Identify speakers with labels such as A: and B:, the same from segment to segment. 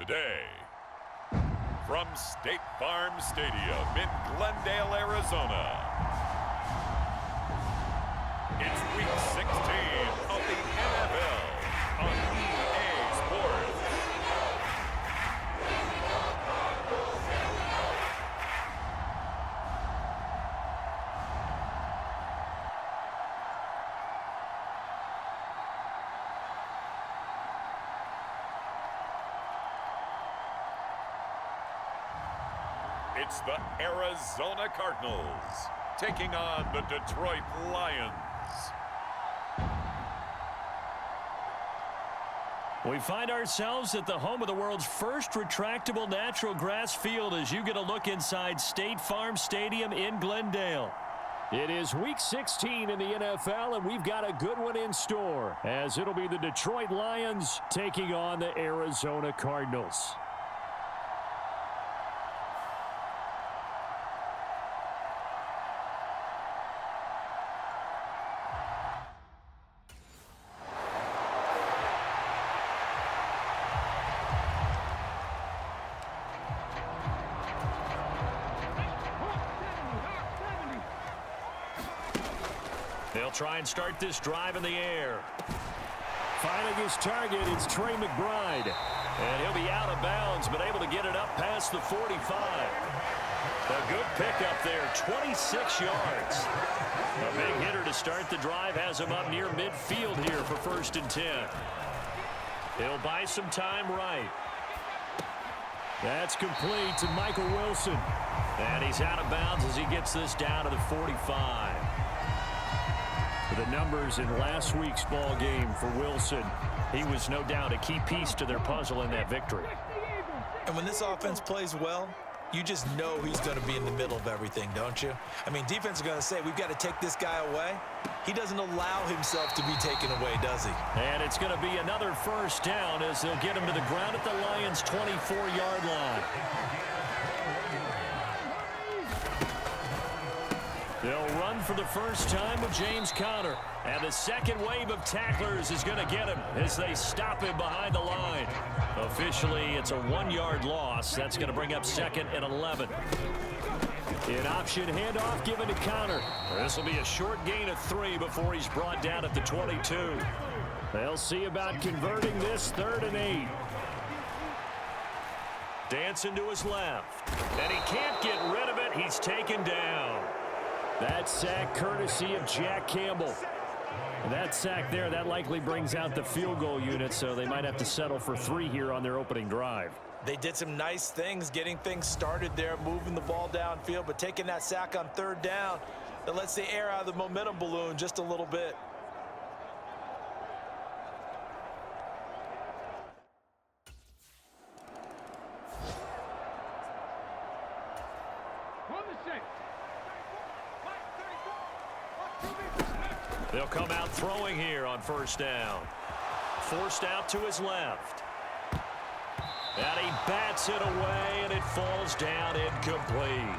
A: today. From State Farm Stadium in Glendale, Arizona, it's Week 16 of the NFL on EA Sports. It's the Arizona Cardinals taking on the Detroit Lions.
B: We find ourselves at the home of the world's first retractable natural grass field as you get a look inside State Farm Stadium in Glendale. It is Week 16 in the NFL, and we've got a good one in store, as it'll be the Detroit Lions taking on the Arizona Cardinals. They'll try and start this drive in the air. Finding his target, it's Trey McBride. And he'll be out of bounds, but able to get it up past the 45. A good pickup there, 26 yards. A big hitter to start the drive has him up near midfield here for 1st and 10. He'll buy some time right. That's complete to Michael Wilson. And he's out of bounds as he gets this down to the 45. The numbers in last week's ball game for Wilson, he was no doubt a key piece to their puzzle in that victory.
C: And when this offense plays well, you just know he's going to be in the middle of everything, don't you? I mean, defense is going to say, we've got to take this guy away. He doesn't allow himself to be taken away, does he?
B: And it's going to be another 1st down as they'll get him to the ground at the Lions' 24-yard line. They'll run for the first time with James Conner. And the second wave of tacklers is going to get him as they stop him behind the line. Officially, it's a 1-yard loss. That's going to bring up 2nd and 11. An option handoff given to Conner. This will be a short gain of 3 before he's brought down at the 22. They'll see about converting this 3rd and 8. Dancing to his left. And he can't get rid of it. He's taken down. That sack courtesy of Jack Campbell. That sack there, that likely brings out the field goal unit, so they might have to settle for 3 here on their opening drive.
C: They did some nice things getting things started there, moving the ball downfield, but taking that sack on 3rd down, that lets the air out of the momentum balloon just a little bit.
B: They'll come out throwing here on 1st down. Forced out to his left. And he bats it away, and it falls down incomplete.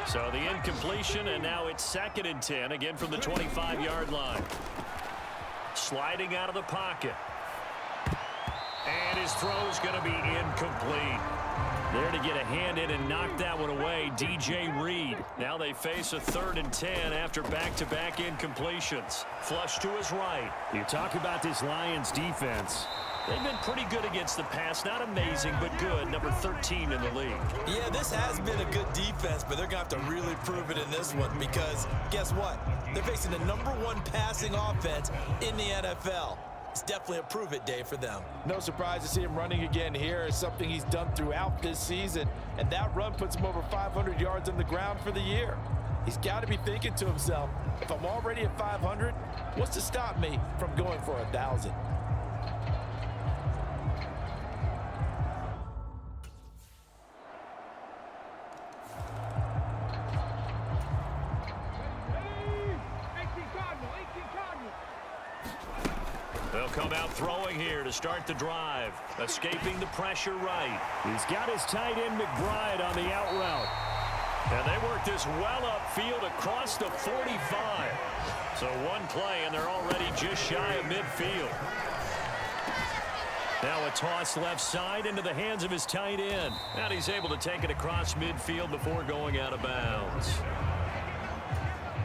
B: So the incompletion, and now it's 2nd and 10, again from the 25-yard line. Sliding out of the pocket. And his throw's going to be incomplete. There to get a hand in and knock that one away, DJ Reed. Now they face a 3rd and 10 after back-to-back incompletions. Flush to his right. You talk about this Lions defense. They've been pretty good against the pass. Not amazing, but good. Number 13 in the league.
C: Yeah, this has been a good defense, but they're going to have to really prove it in this one because guess what? They're facing the #1 passing offense in the NFL. It's definitely a prove-it day for them.
D: No surprise to see him running again here. It's something he's done throughout this season, and that run puts him over 500 yards on the ground for the year. He's got to be thinking to himself, if I'm already at 500, what's to stop me from going for 1,000?
B: They'll come out throwing here to start the drive. Escaping the pressure right. He's got his tight end McBride on the out route. And they work this well upfield across the 45. So one play, and they're already just shy of midfield. Now a toss left side into the hands of his tight end. And he's able to take it across midfield before going out of bounds.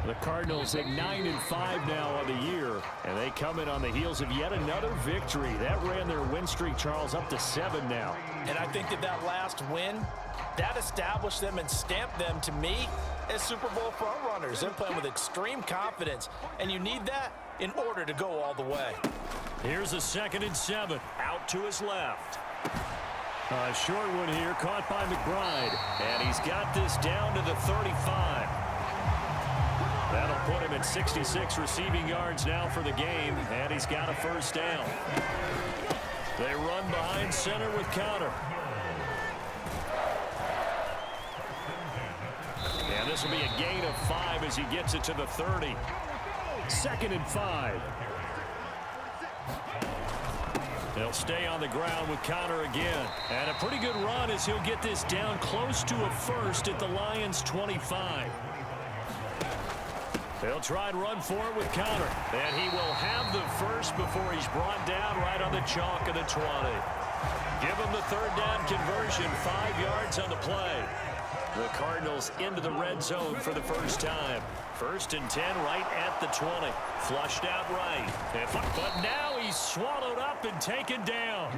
B: The Cardinals at 9-5 now on the year, and they come in on the heels of yet another victory. That ran their win streak, Charles, up to 7 now.
D: And I think that last win, that established them and stamped them, to me, as Super Bowl frontrunners. They're playing with extreme confidence, and you need that in order to go all the way.
B: Here's a 2nd and 7, out to his left. A short one here, caught by McBride, and he's got this down to the 35. That'll put him at 66 receiving yards now for the game, and he's got a first down. They run behind center with Conner. And this will be a gain of 5 as he gets it to the 30. 2nd and 5. They'll stay on the ground with Conner again. And a pretty good run as he'll get this down close to a first at the Lions' 25. They'll try and run for it with Conner. And he will have the first before he's brought down right on the chalk of the 20. Give him the 3rd down conversion, 5 yards on the play. The Cardinals into the red zone for the first time. 1st and 10 right at the 20. Flushed out right. But now he's swallowed up and taken down.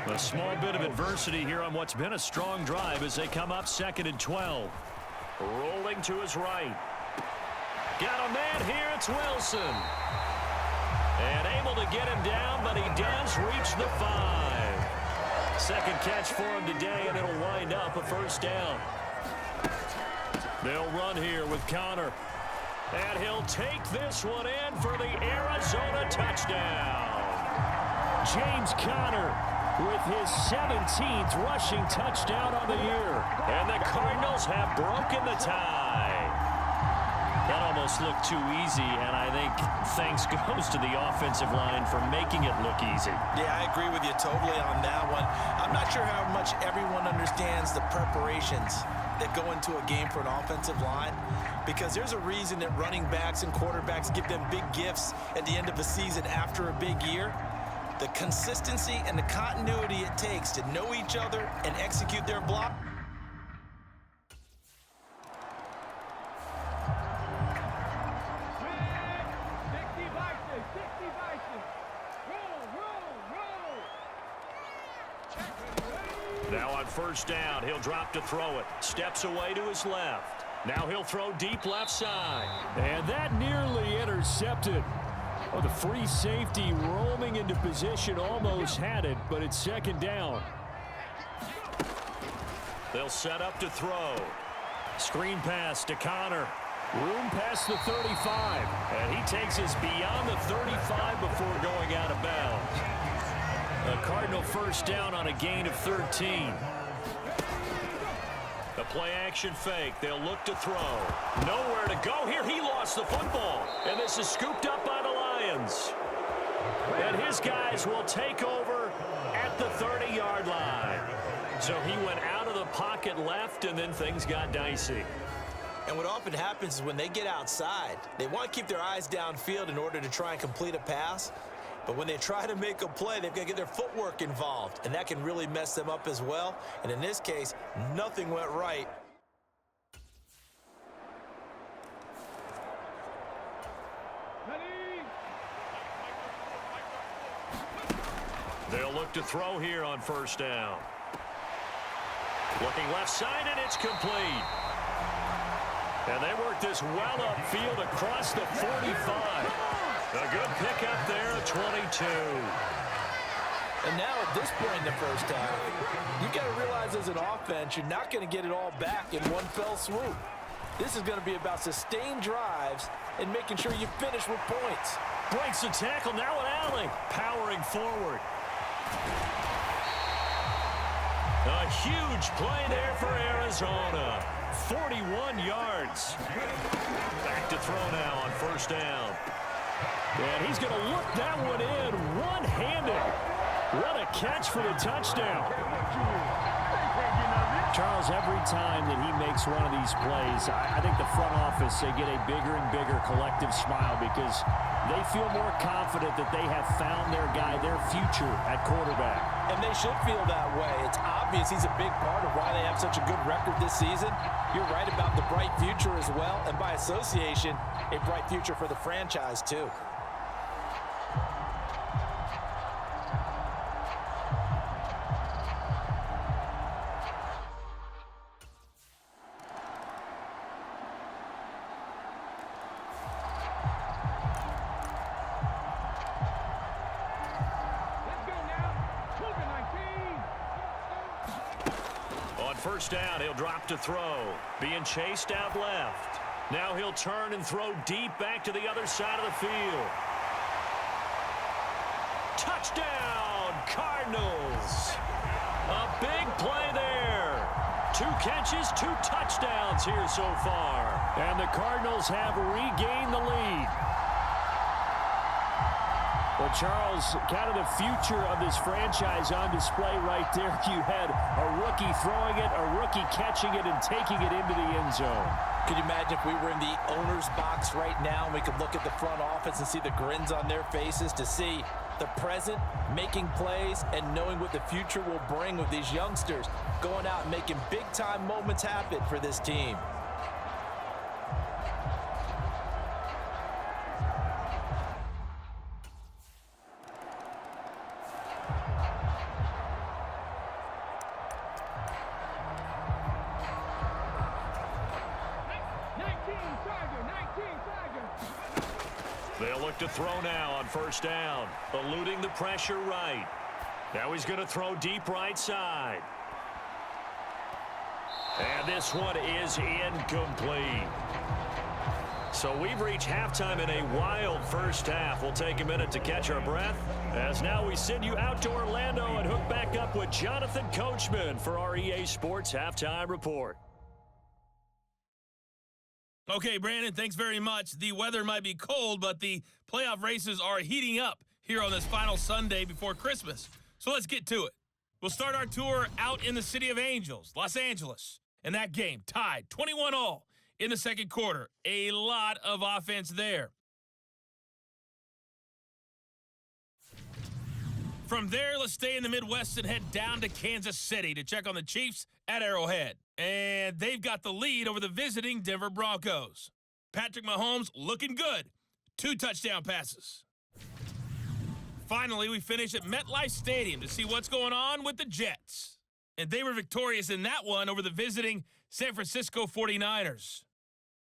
B: A small bit of adversity here on what's been a strong drive as they come up 2nd and 12. Rolling to his right. Got a man here, it's Wilson. And able to get him down, but he does reach the 5. 2nd catch for him today, and it'll wind up a first down. They'll run here with Conner. And he'll take this one in for the Arizona touchdown. James Conner with his 17th rushing touchdown on the year. And the Cardinals have broken the tie. That almost looked too easy, and I think thanks goes to the offensive line for making it look easy.
C: Yeah, I agree with you totally on that one. I'm not sure how much everyone understands the preparations that go into a game for an offensive line, because there's a reason that running backs and quarterbacks give them big gifts at the end of a season after a big year. The consistency and the continuity it takes to know each other and execute their block.
B: Now on 1st down, he'll drop to throw it. Steps away to his left. Now he'll throw deep left side. And that nearly intercepted. Oh, the free safety roaming into position almost had it, but it's 2nd down. They'll set up to throw. Screen pass to Conner. Room past the 35. And he takes us beyond the 35 before going out of bounds. A Cardinal first down on a gain of 13. The play-action fake. They'll look to throw. Nowhere to go here. He lost the football. And this is scooped up by the Lions. And his guys will take over at the 30-yard line. So he went out of the pocket left, and then things got dicey.
C: And what often happens is when they get outside, they want to keep their eyes downfield in order to try and complete a pass. But when they try to make a play, they've got to get their footwork involved, and that can really mess them up as well. And in this case, nothing went right.
B: They'll look to throw here on 1st down. Looking left side, and it's complete. And they work this well upfield across the 45. A good pickup there, 22.
D: And now at this point in the first half, you've got to realize as an offense, you're not going to get it all back in one fell swoop. This is going to be about sustained drives and making sure you finish with points.
B: Breaks the tackle, now an alley. Powering forward. A huge play there for Arizona. 41 yards. Back to throw now on 1st down. And he's going to look that one in one-handed. What a catch for the touchdown. Charles, every time that he makes one of these plays, I think the front office, they get a bigger and bigger collective smile because they feel more confident that they have found their guy, their future at quarterback.
D: And they should feel that way. It's obvious he's a big part of why they have such a good record this season. You're right about the bright future as well, and by association, a bright future for the franchise too.
B: First down, he'll drop to throw. Being chased out left. Now he'll turn and throw deep back to the other side of the field. Touchdown, Cardinals. A big play there. 2 catches, 2 touchdowns here so far. And the Cardinals have regained the lead. Well, Charles, kind of the future of this franchise on display right there. You had a rookie throwing it, a rookie catching it, and taking it into the end zone.
D: Could you imagine if we were in the owner's box right now and we could look at the front office and see the grins on their faces, to see the present making plays and knowing what the future will bring with these youngsters going out and making big-time moments happen for this team.
B: They'll look to throw now on first down, eluding the pressure right. Now he's going to throw deep right side. And this one is incomplete. So we've reached halftime in a wild first half. We'll take a minute to catch our breath, as now we send you out to Orlando and hook back up with Jonathan Coachman for our EA Sports Halftime Report.
E: Okay, Brandon, thanks very much. The weather might be cold, but the playoff races are heating up here on this final Sunday before Christmas. So let's get to it. We'll start our tour out in the City of Angels, Los Angeles. And that game tied 21-all in the second quarter. A lot of offense there. From there, let's stay in the Midwest and head down to Kansas City to check on the Chiefs at Arrowhead. And they've got the lead over the visiting Denver Broncos. Patrick Mahomes looking good. 2 touchdown passes. Finally, we finish at MetLife Stadium to see what's going on with the Jets. And they were victorious in that one over the visiting San Francisco 49ers.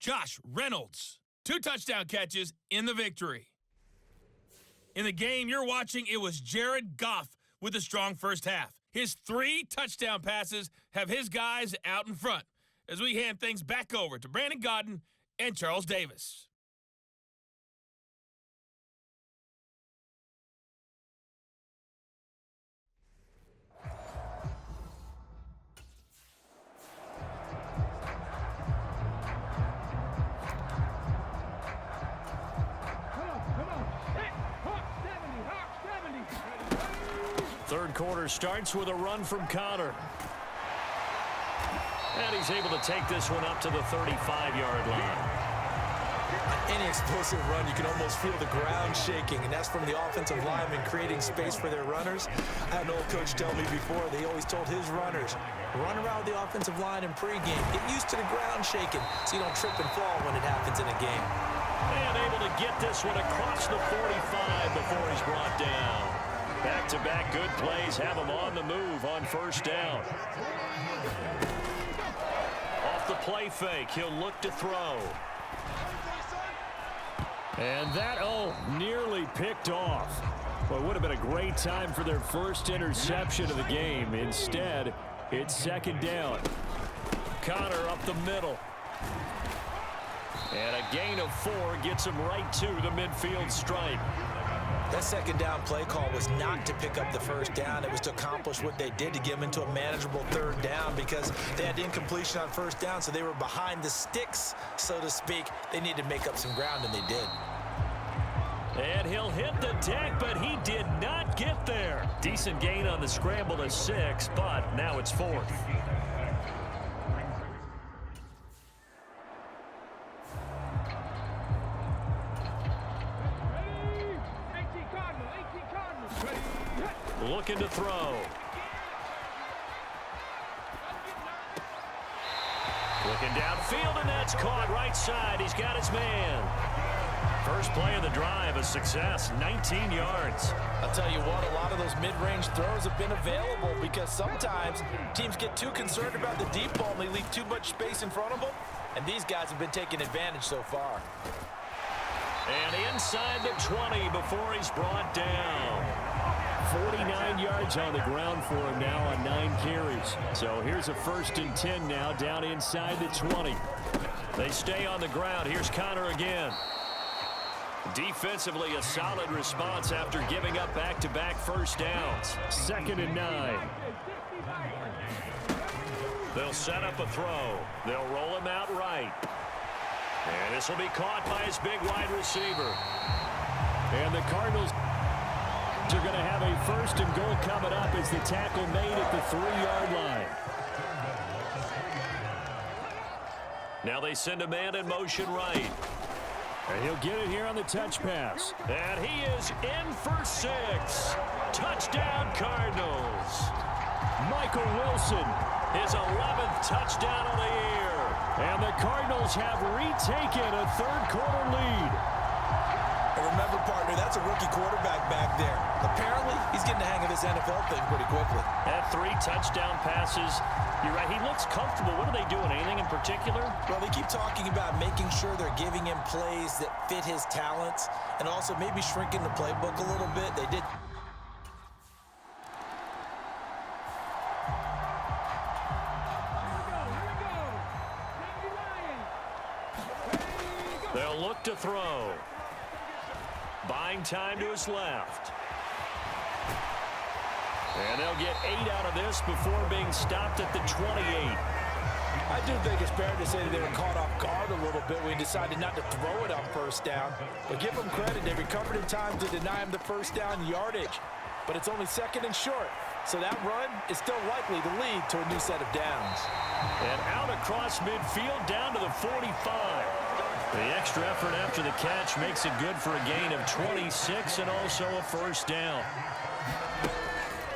E: Josh Reynolds, 2 touchdown catches in the victory. In the game you're watching, it was Jared Goff with a strong first half. His 3 touchdown passes have his guys out in front as we hand things back over to Brandon Gaudin and Charles Davis.
B: Third quarter starts with a run from Connor. And he's able to take this one up to the 35-yard line.
C: Any explosive run, you can almost feel the ground shaking, and that's from the offensive linemen creating space for their runners. I had an old coach tell me before, they always told his runners, run around the offensive line in pregame. Get used to the ground shaking so you don't trip and fall when it happens in a game.
B: And able to get this one across the 45 before he's brought down. Back-to-back good plays have him on the move on first down. Off the play fake, he'll look to throw. And that, nearly picked off. Well, it would have been a great time for their first interception of the game. Instead, it's second down. Connor up the middle. And a gain of 4 gets him right to the midfield stripe.
C: That second down play call was not to pick up the first down. It was to accomplish what they did, to get them into a manageable third down, because they had incompletion on first down, so they were behind the sticks, so to speak. They needed to make up some ground, and they did.
B: And he'll hit the deck, but he did not get there. Decent gain on the scramble to 6, but now it's 4th. looking to throw. Looking downfield, and that's caught right side. He's got his man. First play of the drive, a success, 19 yards.
D: I'll tell you what, a lot of those mid-range throws have been available because sometimes teams get too concerned about the deep ball and they leave too much space in front of them, and these guys have been taking advantage so far.
B: And inside the 20 before he's brought down. 49 yards on the ground for him now on 9 carries. So here's a 1st and 10 now down inside the 20. They stay on the ground. Here's Connor again. Defensively, a solid response after giving up back-to-back first downs. 2nd and 9. They'll set up a throw. They'll roll him out right. And this will be caught by his big wide receiver. And the Cardinals are going to have a 1st and goal coming up as the tackle made at the 3-yard line. Now they send a man in motion right. And he'll get it here on the touch pass. And he is in for 6. Touchdown, Cardinals. Michael Wilson, his 11th touchdown of the year. And the Cardinals have retaken a 3rd-quarter lead.
C: And remember, partner, that's a rookie quarterback back there. Apparently, he's getting the hang of this NFL thing pretty quickly.
B: Had 3 touchdown passes. You're right, he looks comfortable. What are they doing? Anything in particular?
C: Well, they keep talking about making sure they're giving him plays that fit his talents and also maybe shrinking the playbook a little bit. They did.
B: They'll look to throw. Buying time to his left. And they'll get 8 out of this before being stopped at the 28.
D: I do think it's fair to say that they were caught off guard a little bit when he decided not to throw it on 1st down. But give them credit, they recovered in time to deny him the 1st down yardage. But it's only 2nd and short. So that run is still likely to lead to a new set of downs.
B: And out across midfield down to the 45. The extra effort after the catch makes it good for a gain of 26 and also a 1st down.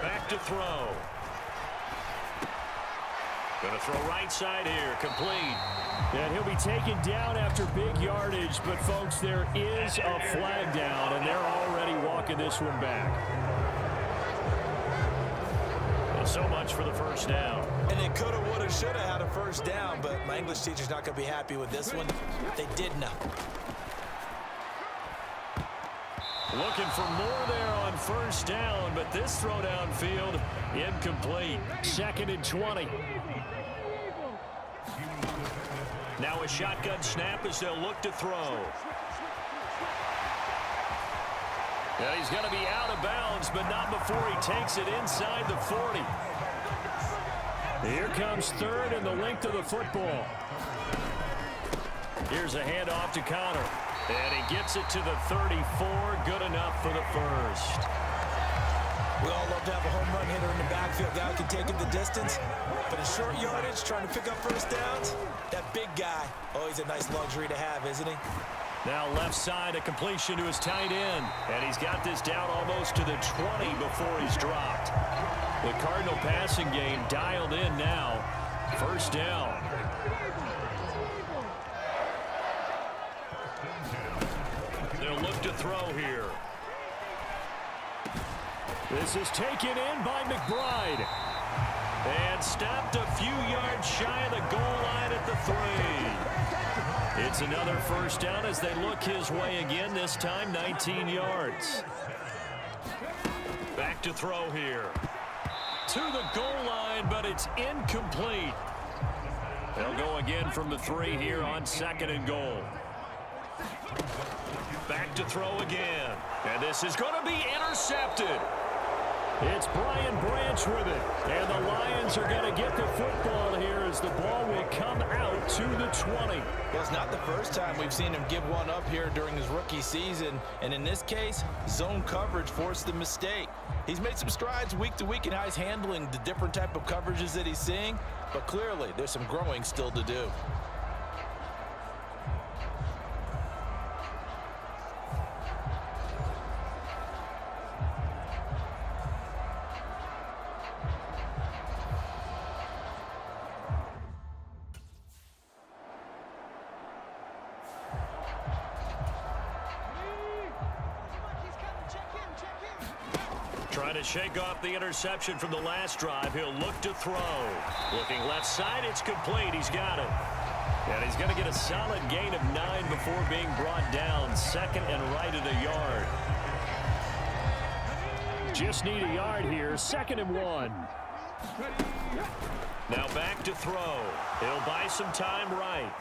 B: Back to throw. Going to throw right side here, complete. And he'll be taken down after big yardage, but folks, there is a flag down, and they're already walking this one back. Well, so much for the 1st down.
C: And they coulda, woulda, shoulda had a 1st down, but my English teacher's not going to be happy with this one. They did not.
B: Looking for more there on 1st down, but this throw downfield incomplete. 2nd and 20. Now a shotgun snap as they'll look to throw. And he's going to be out of bounds, but not before he takes it inside the 40. Here comes 3rd and the length of the football. Here's a handoff to Connor. And he gets it to the 34. Good enough for the 1st.
C: We all love to have a home run hitter in the backfield. Guy who can take it the distance. But in short yardage, trying to pick up 1st downs, that big guy, always a nice luxury to have, isn't he?
B: Now left side, a completion to his tight end. And he's got this down almost to the 20 before he's dropped. The Cardinal passing game dialed in now. 1st down. They'll look to throw here. This is taken in by McBride. And stopped a few yards shy of the goal line at the 3. It's another 1st down as they look his way again, this time 19 yards. Back to throw here. To the goal line, but it's incomplete. They'll go again from the 3 here on 2nd and goal. Back to throw again. And this is going to be intercepted. It's Brian Branch with it. And the Lions are going to get the football here as the ball will come out to the 20.
D: Well, it's not the first time we've seen him give one up here during his rookie season. And in this case, zone coverage forced the mistake. He's made some strides week to week in how he's handling the different type of coverages that he's seeing. But clearly, there's some growing still to do.
B: Trying to shake off the interception from the last drive. He'll look to throw. Looking left side, it's complete. He's got it. And he's going to get a solid gain of 9 before being brought down. Second and right at a yard.
F: Just need a yard here. 2nd and 1.
B: Now back to throw. He'll buy some time right.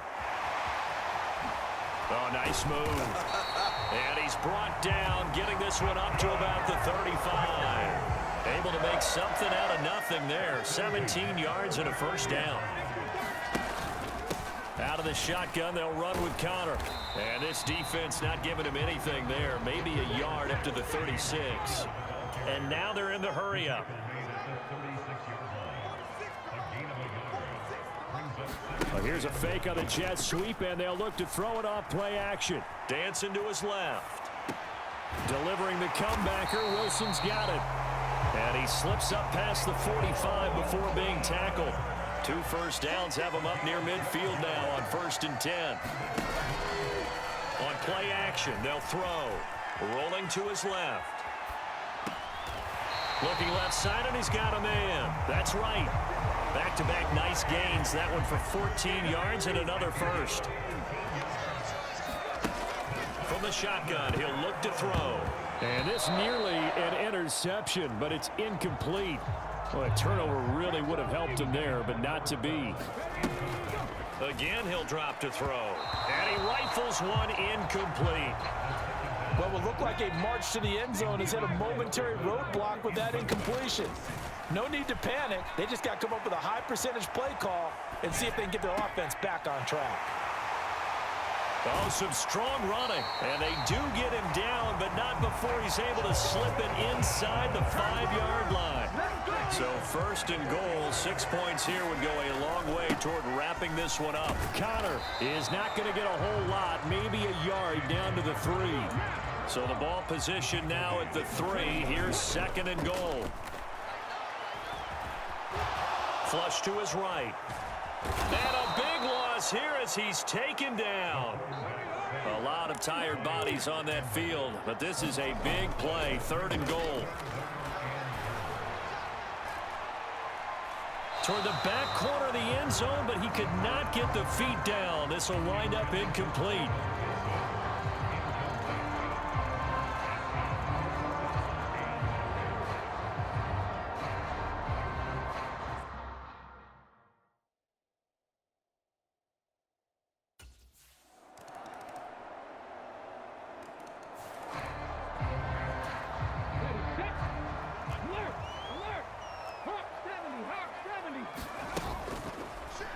B: Oh, nice move. And he's brought down, getting this one up to about the 35. Able to make something out of nothing there. 17 yards and a first down. Out of the shotgun, they'll run with Connor. And this defense not giving him anything there. Maybe a yard up to the 36. And now they're in the hurry-up.
F: Well, here's a fake on the jet sweep, and they'll look to throw it off play action.
B: Dancing to his left.
F: Delivering the comebacker, Wilson's got it.
B: And he slips up past the 45 before being tackled. 2 first downs have him up near midfield now on 1st and 10. On play action, they'll throw. Rolling to his left. Looking left side, and he's got a man. That's right. Back-to-back nice gains. That one for 14 yards and another first. From the shotgun, he'll look to throw.
F: And this nearly an interception, but it's incomplete. Well, a turnover really would have helped him there, but not to be.
B: Again, he'll drop to throw. And he rifles one incomplete.
D: What will look like a march to the end zone has hit a momentary roadblock with that incompletion. No need to panic. They just got to come up with a high percentage play call and see if they can get their offense back on track.
B: Oh, some strong running. And they do get him down, but not before he's able to slip it inside the 5-yard line. So 1st and goal, 6 points here would go a long way toward wrapping this one up.
F: Connor is not going to get a whole lot, maybe a yard down to the 3.
B: So the ball position now at the 3. Here's 2nd and goal. Flush to his right. And a big loss here as he's taken down. A lot of tired bodies on that field, but this is a big play. 3rd and goal. Toward the back corner of the end zone, but he could not get the feet down. This will wind up incomplete.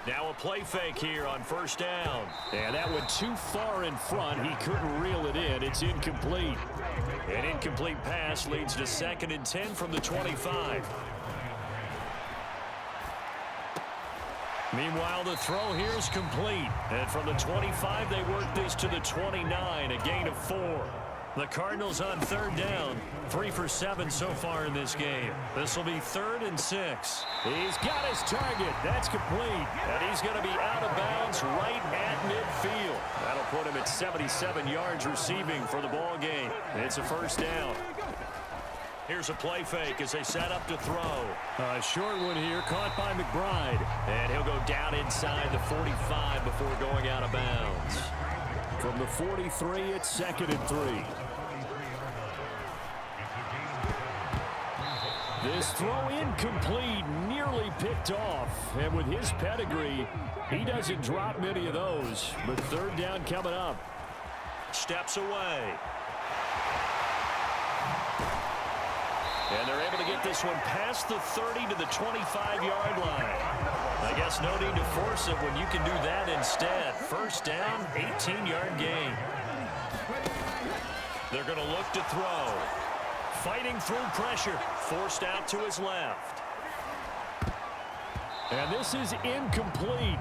B: Now a play fake here on 1st down.
F: And that went too far in front. He couldn't reel it in. It's incomplete.
B: An incomplete pass leads to 2nd and 10 from the 25. Meanwhile, the throw here is complete. And from the 25, they work this to the 29, a gain of 4. The Cardinals on 3rd down, 3 for 7 so far in this game. This will be 3rd and 6.
F: He's got his target. That's complete.
B: And he's going to be out of bounds right at midfield. That'll put him at 77 yards receiving for the ball game. It's a 1st down. Here's a play fake as they set up to throw.
F: A short one here, caught by McBride.
B: And he'll go down inside the 45 before going out of bounds.
F: From the 43, it's 2nd and 3. This throw incomplete, nearly picked off. And with his pedigree, he doesn't drop many of those. But 3rd down coming up.
B: Steps away. And they're able to get this one past the 30 to the 25-yard line. I guess no need to force it when you can do that instead. 1st down, 18-yard gain. They're going to look to throw. Fighting through pressure. Forced out to his left.
F: And this is incomplete.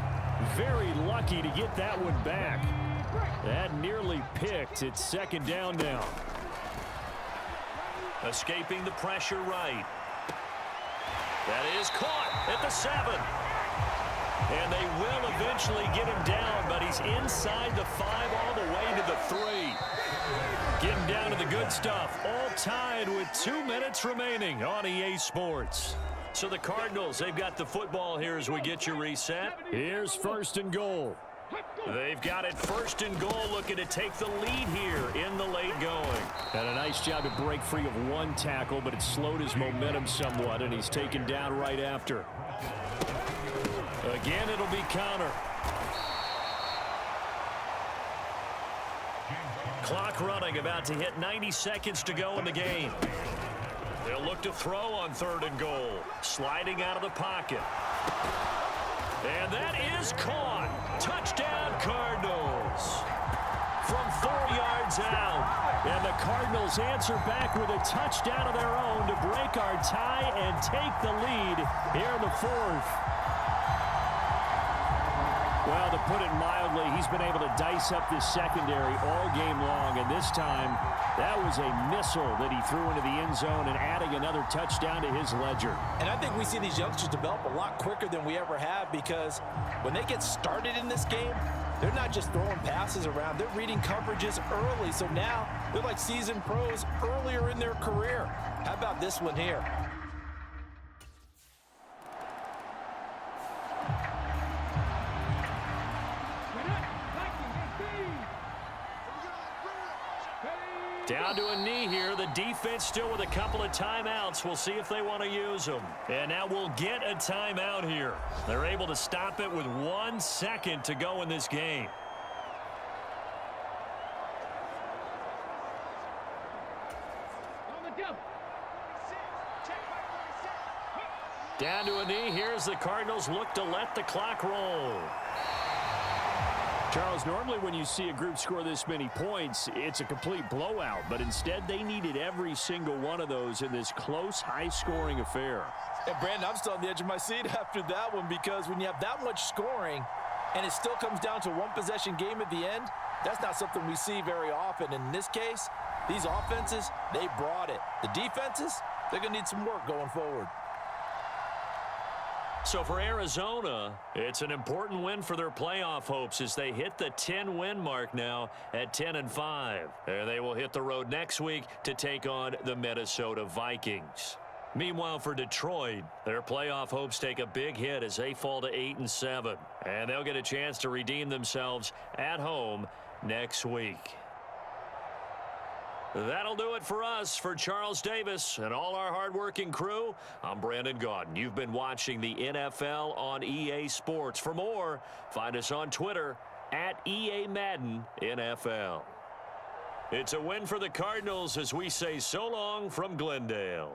F: Very lucky to get that one back. That nearly picked. It's 2nd down now.
B: Escaping the pressure right. That is caught at the 7. And they will eventually get him down, but he's inside the 5 all the way to the 3. Getting down to the good stuff. All tied with 2 minutes remaining on EA Sports. So the Cardinals, they've got the football here as we get you reset.
F: Here's 1st and goal.
B: They've got it 1st and goal, looking to take the lead here in the late going.
F: And a nice job to break free of one tackle, but it slowed his momentum somewhat, and he's taken down right after.
B: Again, it'll be counter. Clock running, about to hit 90 seconds to go in the game. They'll look to throw on 3rd and goal. Sliding out of the pocket. And that is caught. Touchdown, Cardinals.
F: From 4 yards out. And the Cardinals answer back with a touchdown of their own to break our tie and take the lead here in the 4th. Well, to put it mildly, he's been able to dice up this secondary all game long, and this time that was a missile that he threw into the end zone and adding another touchdown to his ledger.
D: And I think we see these youngsters develop a lot quicker than we ever have, because when they get started in this game, they're not just throwing passes around. They're reading coverages early, so now they're like seasoned pros earlier in their career. How about this one here?
B: Down to a knee here. The defense still with a couple of timeouts. We'll see if they want to use them. And now we'll get a timeout here. They're able to stop it with 1 second to go in this game. Down to a knee. Here's the Cardinals look to let the clock roll.
F: Charles, normally when you see a group score this many points, it's a complete blowout. But instead, they needed every single one of those in this close, high-scoring affair.
D: And Brandon, I'm still on the edge of my seat after that one, because when you have that much scoring and it still comes down to one possession game at the end, that's not something we see very often. In this case, these offenses, they brought it. The defenses, they're going to need some work going forward.
B: So for Arizona, it's an important win for their playoff hopes as they hit the 10-win mark now at 10-5. And they will hit the road next week to take on the Minnesota Vikings. Meanwhile, for Detroit, their playoff hopes take a big hit as they fall to 8-7. And they'll get a chance to redeem themselves at home next week. That'll do it for us. For Charles Davis and all our hardworking crew, I'm Brandon Gaudin. You've been watching the NFL on EA Sports. For more, find us on Twitter at EA Madden NFL. It's a win for the Cardinals as we say so long from Glendale.